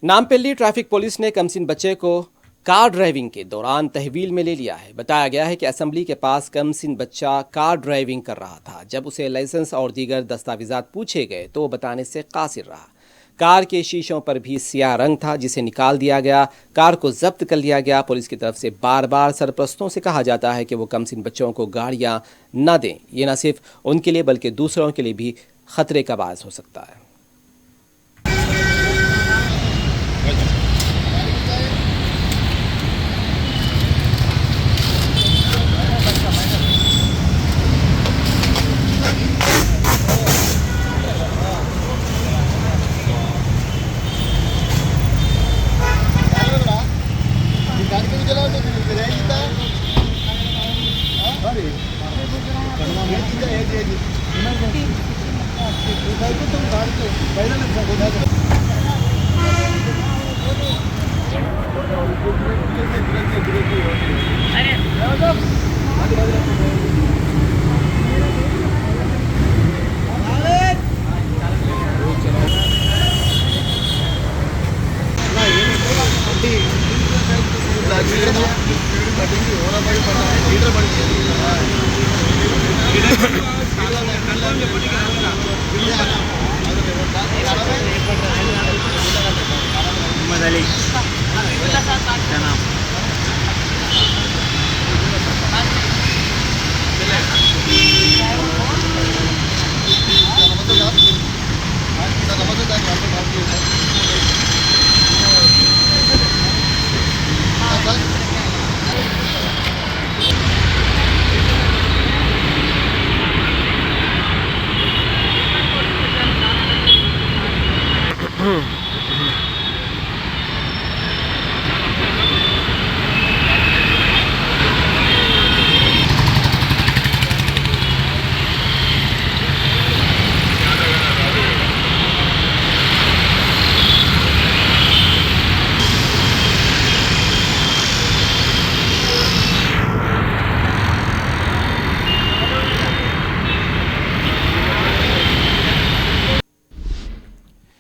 Nampally traffic police ने कमसिन बच्चे को कार ड्राइविंग के दौरान तहवील में ले लिया है। बताया गया है कि असेंबली के पास कमसिन बच्चा कार ड्राइविंग कर रहा था। जब उसे लाइसेंस और दीगर दस्तावेजात पूछे गए तो वो बताने से कासिर रहा। कार के शीशों पर भी सियाह रंग था, जिसे निकाल दिया गया। कार को जब्त कर लिया गया। पुलिस की तरफ से बार बार सरपरस्तों से कहा जाता है कि वो कमसिन बच्चों को गाड़ियां न दें। ये न सिर्फ उनके लिए बल्कि दूसरों के लिए भी खतरे का बायस हो सकता है।